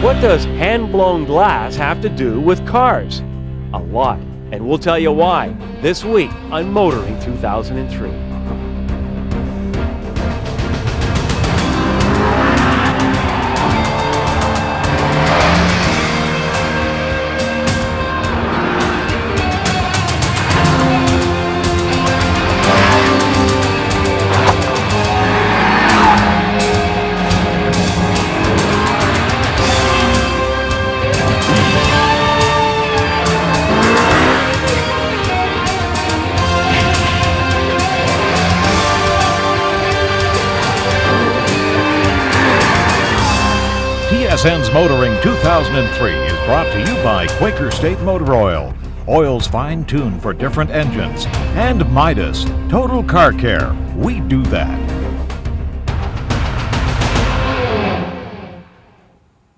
What does hand-blown glass have to do with cars? A lot, and we'll tell you why this week on Motoring 2003. TSN's Motoring 2003 is brought to you by Quaker State Motor Oil, oils fine-tuned for different engines, and Midas, Total Car Care. We do that.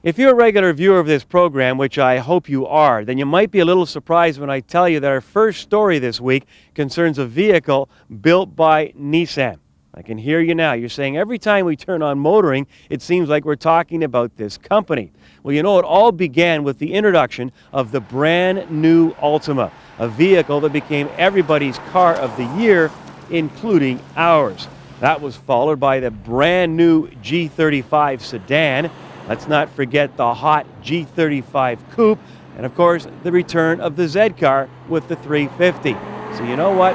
If you're a regular viewer of this program, which I hope you are, then you might be a little surprised when I tell you that our first story this week concerns a vehicle built by Nissan. I can hear you now. You're saying every time we turn on Motoring, it seems like we're talking about this company. Well, you know, it all began with the introduction of the brand new Altima, a vehicle that became everybody's car of the year, including ours. That was followed by the brand new G35 sedan. Let's not forget the hot G35 coupe, and of course, the return of the Z car with the 350. So you know what?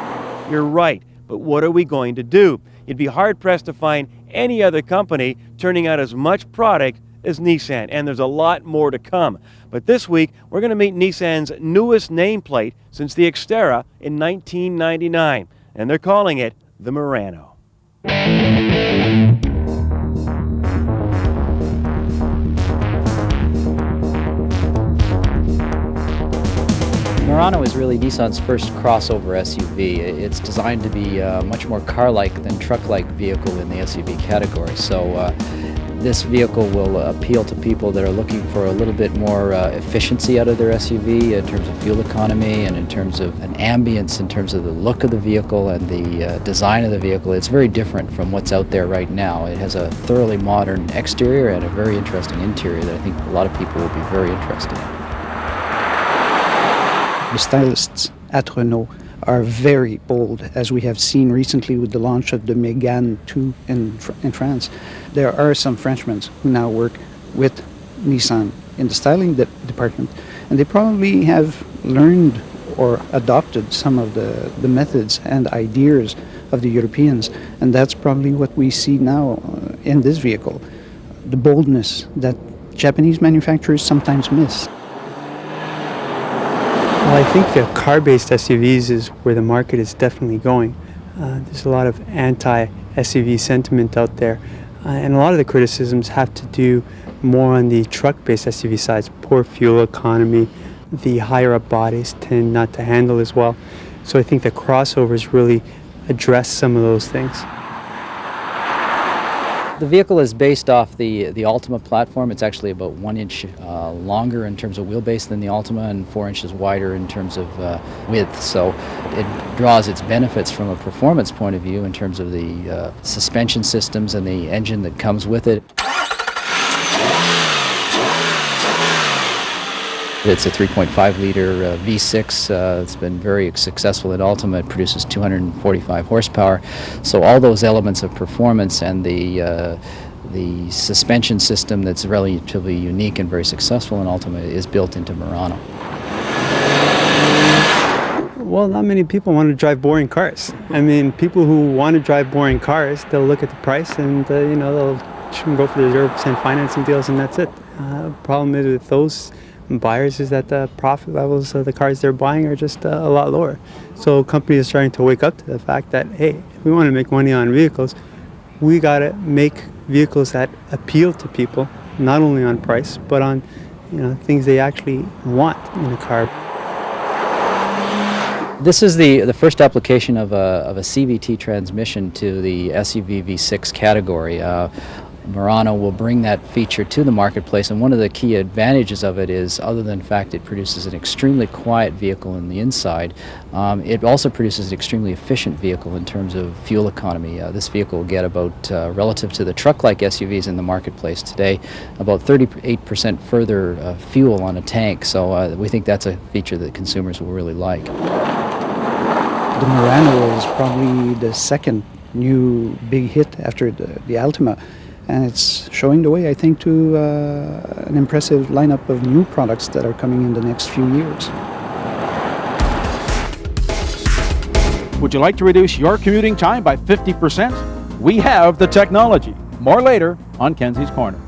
You're right. But what are we going to do? You'd be hard-pressed to find any other company turning out as much product as Nissan, and there's a lot more to come. But this week, we're going to meet Nissan's newest nameplate since the Xterra in 1999, and they're calling it the Murano. Murano is really Nissan's first crossover SUV. It's designed to be a much more car-like than truck-like vehicle in the SUV category. So this vehicle will appeal to people that are looking for a little bit more efficiency out of their SUV in terms of fuel economy and in terms of an ambience, in terms of the look of the vehicle and the design of the vehicle. It's very different from what's out there right now. It has a thoroughly modern exterior and a very interesting interior that I think a lot of people will be very interested in. The stylists at Renault are very bold, as we have seen recently with the launch of the Mégane 2 in France. There are some Frenchmen who now work with Nissan in the styling department, and they probably have learned or adopted some of the methods and ideas of the Europeans, and that's probably what we see now in this vehicle, the boldness that Japanese manufacturers sometimes miss. Well, I think the car-based SUVs is where the market is definitely going. There's a lot of anti-SUV sentiment out there, and a lot of the criticisms have to do more on the truck-based SUV sides. Poor fuel economy, the higher-up bodies tend not to handle as well. So I think the crossovers really address some of those things. The vehicle is based off the Altima platform. It's actually about 1 inch longer in terms of wheelbase than the Altima and 4 inches wider in terms of width. So it draws its benefits from a performance point of view in terms of the suspension systems and the engine that comes with it. It's a 3.5 liter V6. It's been very successful at Altima. It produces 245 horsepower. So all those elements of performance and the suspension system that's relatively unique and very successful in Altima is built into Murano. Well, not many people want to drive boring cars. I mean, people who want to drive boring cars, they'll look at the price and they'll go for the 0% financing deals, and that's it. Problem is with those buyers is that the profit levels of the cars they're buying are just a lot lower. So companies are starting to wake up to the fact that, hey, if we want to make money on vehicles, we got to make vehicles that appeal to people, not only on price, but on things they actually want in a car. This is the first application of a CVT transmission to the SUV V6 category. Murano will bring that feature to the marketplace, and one of the key advantages of it is, other than the fact it produces an extremely quiet vehicle in the inside, it also produces an extremely efficient vehicle in terms of fuel economy. This vehicle will get about, relative to the truck-like SUVs in the marketplace today, about 38% further fuel on a tank, so we think that's a feature that consumers will really like. The Murano is probably the second new big hit after the Altima, and it's showing the way, I think, to an impressive lineup of new products that are coming in the next few years. Would you like to reduce your commuting time by 50%? We have the technology. More later on Kenzie's Corner.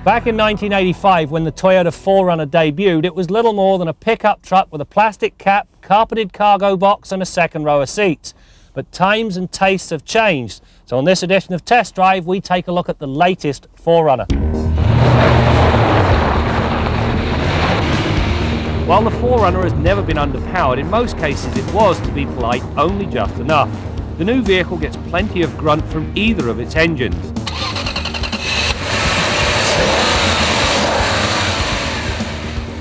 Back in 1985, when the Toyota 4Runner debuted, it was little more than a pickup truck with a plastic cap, carpeted cargo box and a second row of seats. But times and tastes have changed. So on this edition of Test Drive, we take a look at the latest 4Runner. While the 4Runner has never been underpowered, in most cases it was, to be polite, only just enough. The new vehicle gets plenty of grunt from either of its engines.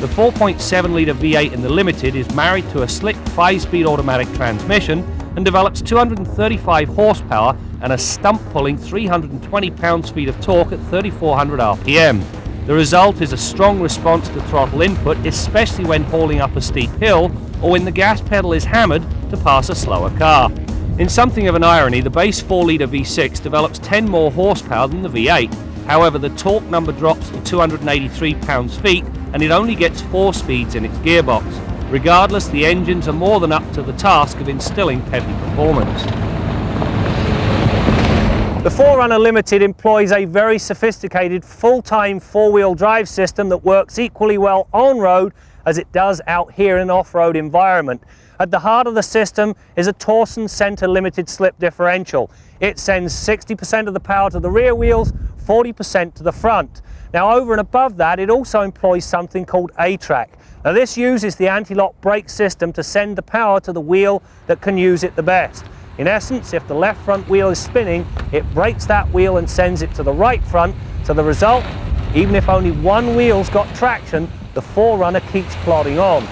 The 4.7-litre V8 in the Limited is married to a slick 5-speed automatic transmission and develops 235 horsepower and a stump-pulling 320 pounds-feet of torque at 3,400 RPM. The result is a strong response to throttle input, especially when hauling up a steep hill or when the gas pedal is hammered to pass a slower car. In something of an irony, the base 4-litre V6 develops 10 more horsepower than the V8. However, the torque number drops to 283 pounds-feet and it only gets 4 speeds in its gearbox. Regardless, the engines are more than up to the task of instilling peppy performance. The 4Runner Limited employs a very sophisticated full-time 4-wheel drive system that works equally well on-road as it does out here in an off-road environment. At the heart of the system is a Torsen center limited slip differential. It sends 60% of the power to the rear wheels, 40% to the front. Now, over and above that, it also employs something called A-Track. Now, this uses the anti-lock brake system to send the power to the wheel that can use it the best. In essence, if the left front wheel is spinning, it brakes that wheel and sends it to the right front. So the result, even if only one wheel's got traction, the 4Runner keeps plodding on.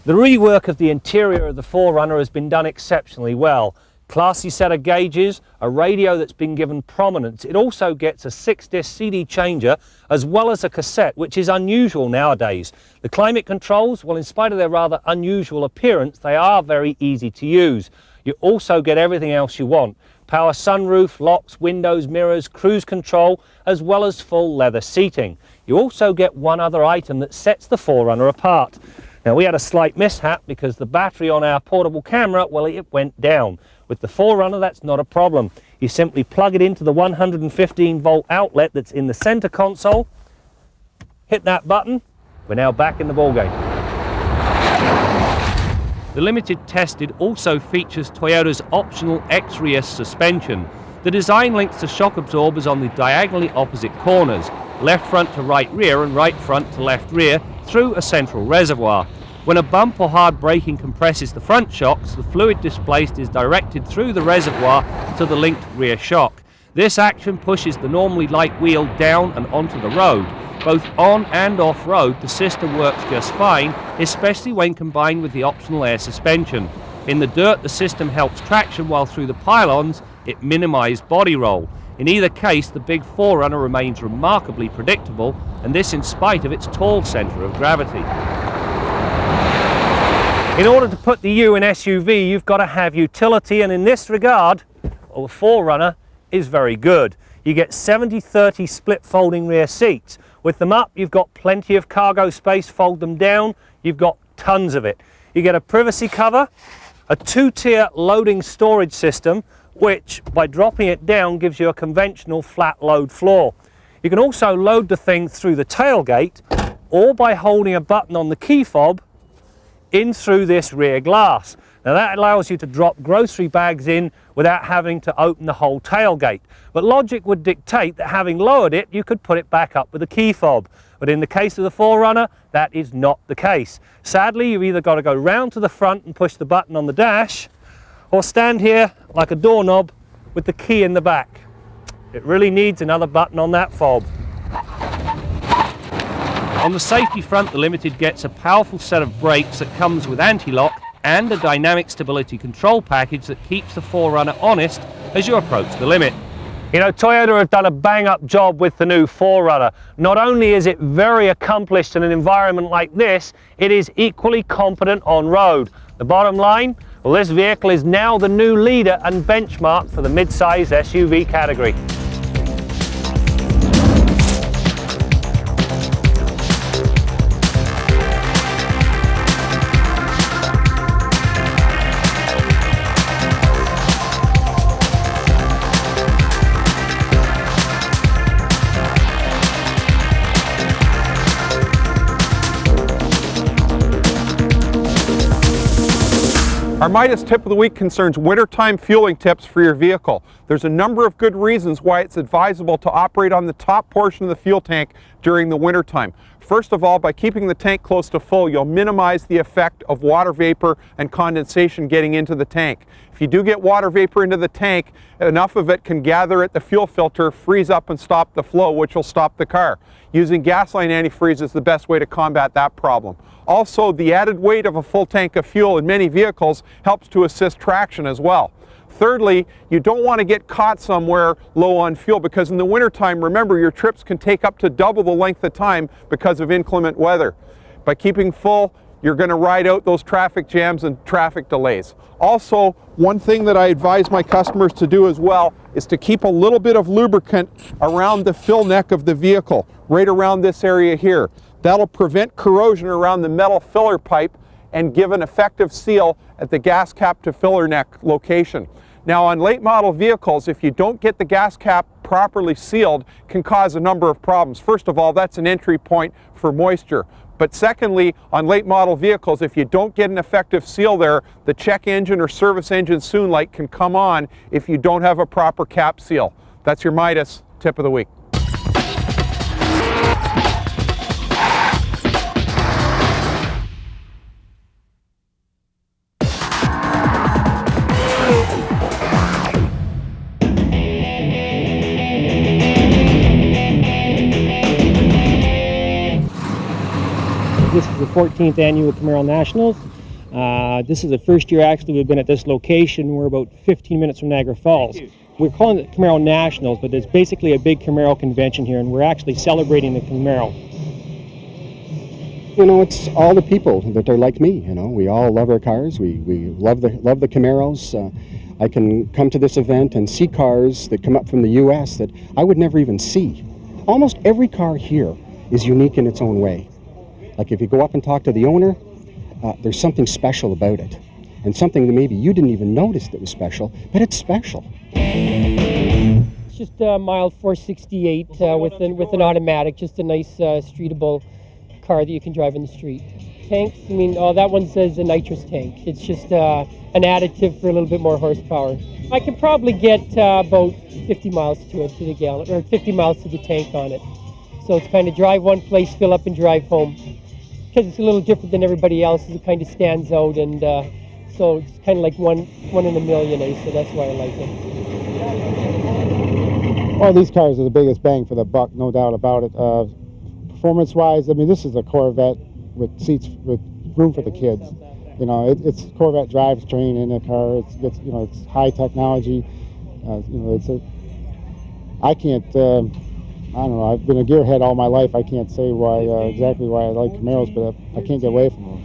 The rework of the interior of the 4Runner has been done exceptionally well. Classy set of gauges, a radio that's been given prominence. It also gets a 6-disc CD changer as well as a cassette, which is unusual nowadays. The climate controls, well, in spite of their rather unusual appearance, they are very easy to use. You also get everything else you want. Power sunroof, locks, windows, mirrors, cruise control, as well as full leather seating. You also get one other item that sets the 4Runner apart. Now, we had a slight mishap because the battery on our portable camera, well, it went down. With the 4Runner, that's not a problem. You simply plug it into the 115-volt outlet that's in the center console, hit that button, we're now back in the ballgame. The Limited Tested also features Toyota's optional X-rear suspension. The design links the shock absorbers on the diagonally opposite corners, left front to right rear and right front to left rear, through a central reservoir. When a bump or hard braking compresses the front shocks, the fluid displaced is directed through the reservoir to the linked rear shock. This action pushes the normally light wheel down and onto the road. Both on and off-road, the system works just fine, especially when combined with the optional air suspension. In the dirt, the system helps traction, while through the pylons, it minimized body roll. In either case, the big 4Runner remains remarkably predictable, and this in spite of its tall center of gravity. In order to put the U in SUV, you've got to have utility, and in this regard, well, the 4Runner is very good. You get 70-30 split folding rear seats. With them up, you've got plenty of cargo space. Fold them down, you've got tons of it. You get a privacy cover, a 2-tier loading storage system, which by dropping it down gives you a conventional flat load floor. You can also load the thing through the tailgate, or by holding a button on the key fob in through this rear glass. Now that allows you to drop grocery bags in without having to open the whole tailgate. But logic would dictate that having lowered it, you could put it back up with a key fob. But in the case of the 4Runner, that is not the case. Sadly, you've either got to go round to the front and push the button on the dash, or stand here like a doorknob with the key in the back. It really needs another button on that fob. On the safety front, the Limited gets a powerful set of brakes that comes with anti-lock and a dynamic stability control package that keeps the 4Runner honest as you approach the limit. You know, Toyota have done a bang-up job with the new 4Runner. Not only is it very accomplished in an environment like this, it is equally competent on road. The bottom line? Well, this vehicle is now the new leader and benchmark for the mid-size SUV category. Our Midas tip of the week concerns wintertime fueling tips for your vehicle. There's a number of good reasons why it's advisable to operate on the top portion of the fuel tank during the wintertime. First of all, by keeping the tank close to full, you'll minimize the effect of water vapor and condensation getting into the tank. If you do get water vapor into the tank, enough of it can gather at the fuel filter, freeze up and stop the flow, which will stop the car. Using gasoline antifreeze is the best way to combat that problem. Also, the added weight of a full tank of fuel in many vehicles helps to assist traction as well. Thirdly, you don't want to get caught somewhere low on fuel because in the wintertime, remember, your trips can take up to double the length of time because of inclement weather. By keeping full, you're going to ride out those traffic jams and traffic delays. Also, one thing that I advise my customers to do as well is to keep a little bit of lubricant around the fill neck of the vehicle, right around this area here. That'll prevent corrosion around the metal filler pipe and give an effective seal at the gas cap to filler neck location. Now, on late model vehicles, if you don't get the gas cap properly sealed, can cause a number of problems. First of all, that's an entry point for moisture. But secondly, on late model vehicles, if you don't get an effective seal there, the check engine or service engine soon light can come on if you don't have a proper cap seal. That's your Midas tip of the week. This is the 14th annual Camaro Nationals. This is the first year actually we've been at this location. We're about 15 minutes from Niagara Falls. We're calling it Camaro Nationals, but it's basically a big Camaro convention here, and we're actually celebrating the Camaro. You know, it's all the people that are like me. You know, we all love our cars. We love the Camaros. I can come to this event and see cars that come up from the U.S. that I would never even see. Almost every car here is unique in its own way. Like if you go up and talk to the owner, there's something special about it. And something that maybe you didn't even notice that was special, but it's special. It's just a mild 468 with an automatic, just a nice streetable car that you can drive in the street. Tanks, I mean, that one says a nitrous tank. It's just an additive for a little bit more horsepower. I could probably get about 50 miles to it, to the gallon, or 50 miles to the tank on it. So it's kind of drive one place, fill up and drive home. Because it's a little different than everybody else's, it kind of stands out, and so it's kind of like one in a million, so that's why I like it. Well, these cars are the biggest bang for the buck, no doubt about it. Performance-wise, I mean, this is a Corvette with seats with room for the kids. You know, it's Corvette drivetrain in a car. It's you know, it's high technology. You know, I can't. I don't know, I've been a gearhead all my life. I can't say why exactly why I like Camaros, but I can't get away from them.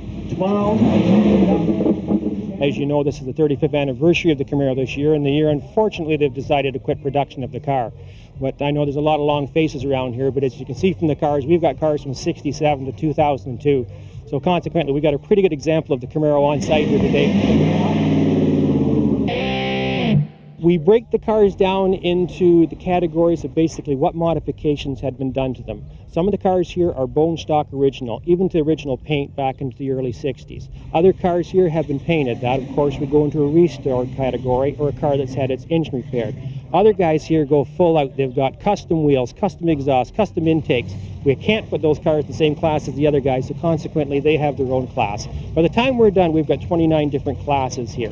As you know, this is the 35th anniversary of the Camaro this year, and the year, unfortunately, they've decided to quit production of the car. But I know there's a lot of long faces around here, but as you can see from the cars, we've got cars from 67 to 2002. So consequently, we've got a pretty good example of the Camaro on site here today. We break the cars down into the categories of basically what modifications had been done to them. Some of the cars here are bone stock original, even to the original paint back into the early 60s. Other cars here have been painted. That, of course, would go into a restore category, or a car that's had its engine repaired. Other guys here go full out. They've got custom wheels, custom exhaust, custom intakes. We can't put those cars in the same class as the other guys, so consequently they have their own class. By the time we're done, we've got 29 different classes here.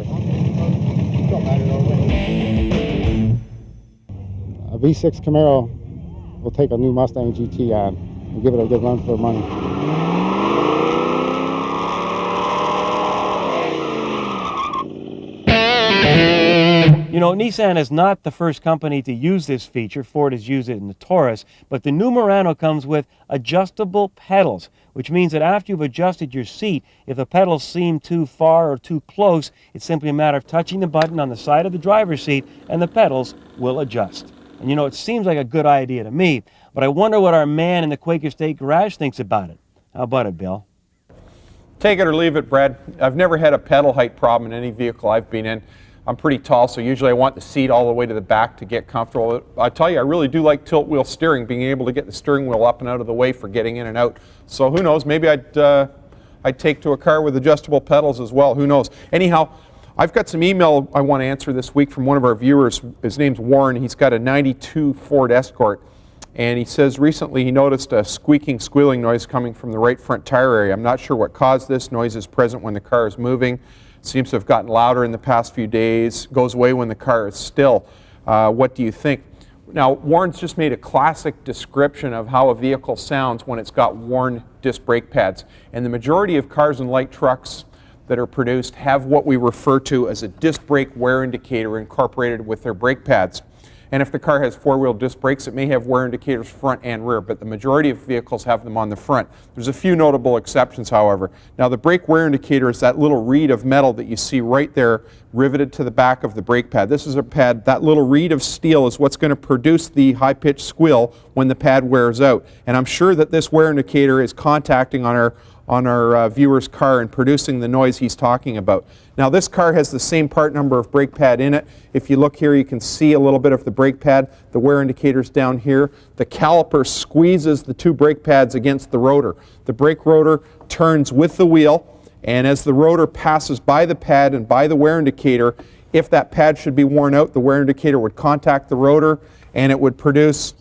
A V6 Camaro will take a new Mustang GT on and give it a good run for money. You know, Nissan is not the first company to use this feature. Ford has used it in the Taurus, but the new Murano comes with adjustable pedals, which means that after you've adjusted your seat, if the pedals seem too far or too close, it's simply a matter of touching the button on the side of the driver's seat and the pedals will adjust. And you know, it seems like a good idea to me, but I wonder what our man in the Quaker State garage thinks about it. How about it, Bill? Take it or leave it, Brad. I've never had a pedal height problem in any vehicle I've been in. I'm pretty tall, so usually I want the seat all the way to the back to get comfortable. I tell you, I really do like tilt wheel steering, being able to get the steering wheel up and out of the way for getting in and out. So who knows, maybe I'd take to a car with adjustable pedals as well, who knows. Anyhow, I've got some email I want to answer this week from one of our viewers. His name's Warren. He's got a 92 Ford Escort, and he says recently he noticed a squeaking, squealing noise coming from the right front tire area. I'm not sure what caused this. Noise is present when the car is moving. Seems to have gotten louder in the past few days, goes away when the car is still. What do you think? Now, Warren's just made a classic description of how a vehicle sounds when it's got worn disc brake pads. And the majority of cars and light trucks that are produced have what we refer to as a disc brake wear indicator incorporated with their brake pads. And if the car has four-wheel disc brakes, it may have wear indicators front and rear, but the majority of vehicles have them on the front. There's a few notable exceptions, however. Now, the brake wear indicator is that little reed of metal that you see right there riveted to the back of the brake pad. This is a pad. That little reed of steel is what's going to produce the high-pitched squeal when the pad wears out. And I'm sure that this wear indicator is contacting on our viewer's car and producing the noise he's talking about. Now, this car has the same part number of brake pad in it. If you look here, you can see a little bit of the brake pad. The wear indicator's down here. The caliper squeezes the two brake pads against the rotor. The brake rotor turns with the wheel, and as the rotor passes by the pad and by the wear indicator, if that pad should be worn out, the wear indicator would contact the rotor and it would produce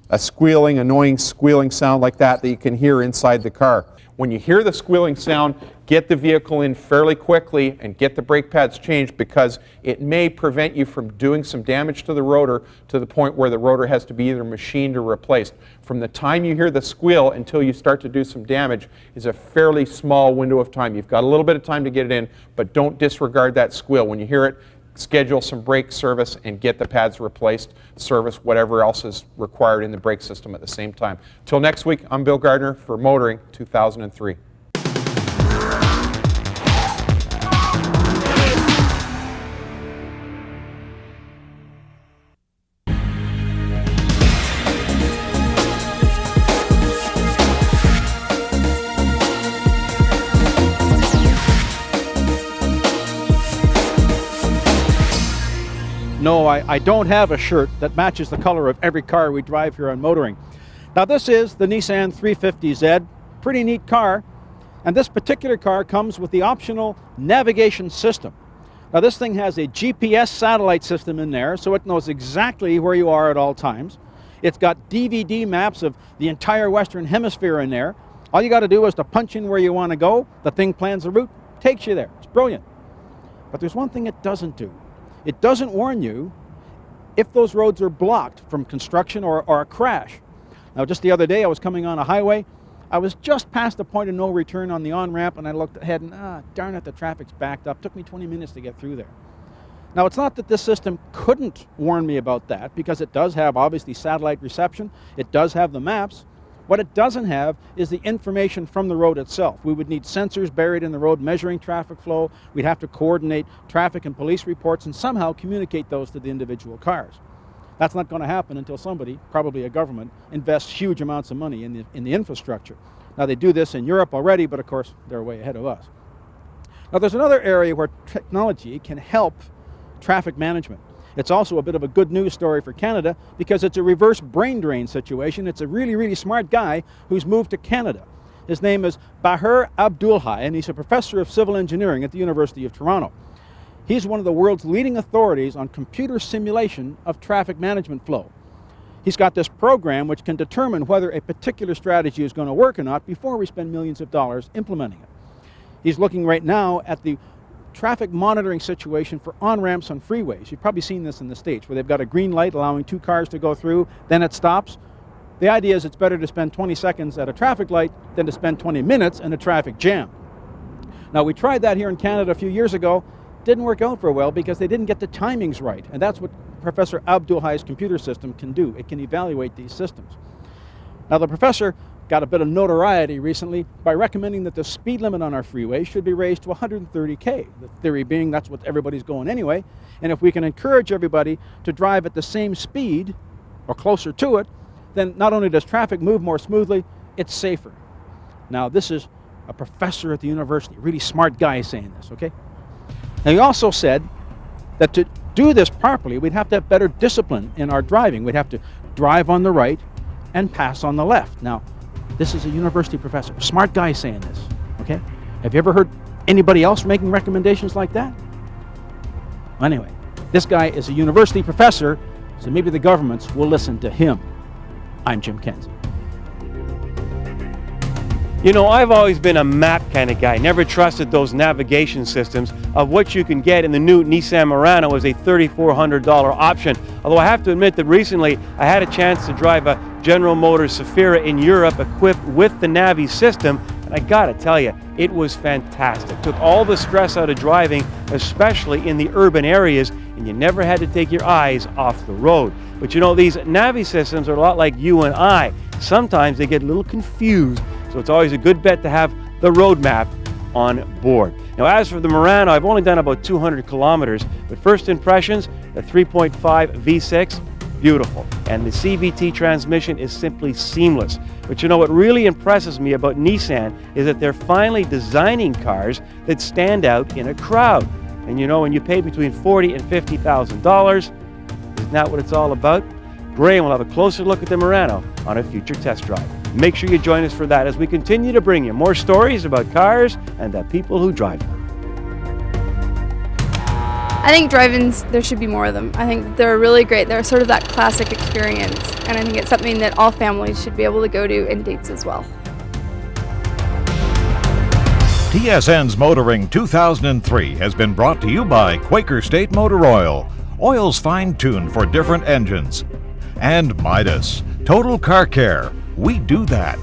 a squealing, annoying squealing sound like that you can hear inside the car. When you hear the squealing sound, get the vehicle in fairly quickly and get the brake pads changed, because it may prevent you from doing some damage to the rotor to the point where the rotor has to be either machined or replaced. From the time you hear the squeal until you start to do some damage is a fairly small window of time. You've got a little bit of time to get it in, but don't disregard that squeal. When you hear it, schedule some brake service and get the pads replaced, service whatever else is required in the brake system at the same time. Till next week, I'm Bill Gardner for Motoring 2003. No, I don't have a shirt that matches the color of every car we drive here on Motoring. Now, this is the Nissan 350Z, pretty neat car, and this particular car comes with the optional navigation system. Now, this thing has a GPS satellite system in there, so it knows exactly where you are at all times. It's got DVD maps of the entire Western Hemisphere in there. All you got to do is to punch in where you want to go. The thing plans the route, takes you there. It's brilliant. But there's one thing it doesn't do. It doesn't warn you if those roads are blocked from construction or a crash. Now, just the other day, I was coming on a highway. I was just past the point of no return on the on-ramp, and I looked ahead, and darn it, the traffic's backed up. Took me 20 minutes to get through there. Now, it's not that this system couldn't warn me about that, because it does have, obviously, satellite reception. It does have the maps. What it doesn't have is the information from the road itself. We would need sensors buried in the road measuring traffic flow. We'd have to coordinate traffic and police reports and somehow communicate those to the individual cars. That's not going to happen until somebody, probably a government, invests huge amounts of money in the infrastructure. Now, they do this in Europe already, but of course, they're way ahead of us. Now, there's another area where technology can help traffic management. It's also a bit of a good news story for Canada because it's a reverse brain drain situation. It's a really, really smart guy who's moved to Canada. His name is Bahir Abdulhai, and he's a professor of civil engineering at the University of Toronto. He's one of the world's leading authorities on computer simulation of traffic management flow. He's got this program which can determine whether a particular strategy is going to work or not before we spend millions of dollars implementing it. He's looking right now at the traffic monitoring situation for on-ramps on freeways. You've probably seen this in the States where they've got a green light allowing 2 cars to go through, then it stops. The idea is it's better to spend 20 seconds at a traffic light than to spend 20 minutes in a traffic jam. Now, we tried that here in Canada a few years ago. Didn't work out very well because they didn't get the timings right, and that's what Professor Abdulhai's computer system can do. It can evaluate these systems. Now, the professor got a bit of notoriety recently by recommending that the speed limit on our freeway should be raised to 130K. The theory being that's what everybody's going anyway, and if we can encourage everybody to drive at the same speed or closer to it, then not only does traffic move more smoothly, it's safer. Now, this is a professor at the university, a really smart guy saying this, okay? Now, he also said that to do this properly, we'd have to have better discipline in our driving. We'd have to drive on the right and pass on the left. Now, this is a university professor, smart guy saying this, okay? Have you ever heard anybody else making recommendations like that? Anyway, this guy is a university professor, so maybe the governments will listen to him. I'm Jim Kenzie. You know, I've always been a map kind of guy, never trusted those navigation systems of what you can get in the new Nissan Murano as a $3,400 option. Although I have to admit that recently I had a chance to drive a General Motors Safira in Europe equipped with the Navi system, and I gotta tell you, it was fantastic. Took all the stress out of driving, especially in the urban areas, and you never had to take your eyes off the road. But you know, these Navi systems are a lot like you and I. Sometimes they get a little confused, so it's always a good bet to have the road map on board. Now, as for the Murano, I've only done about 200 kilometers, but first impressions, the 3.5 V6, beautiful. And the CVT transmission is simply seamless. But you know what really impresses me about Nissan is that they're finally designing cars that stand out in a crowd. And you know, when you pay between $40,000 and $50,000, isn't that what it's all about? Graham will have a closer look at the Murano on a future test drive. Make sure you join us for that as we continue to bring you more stories about cars and the people who drive them. I think drive-ins, there should be more of them. I think they're really great. They're sort of that classic experience, and I think it's something that all families should be able to go to, and dates as well. TSN's Motoring 2003 has been brought to you by Quaker State Motor Oil. Oils fine-tuned for different engines. And Midas, Total Car Care. We do that.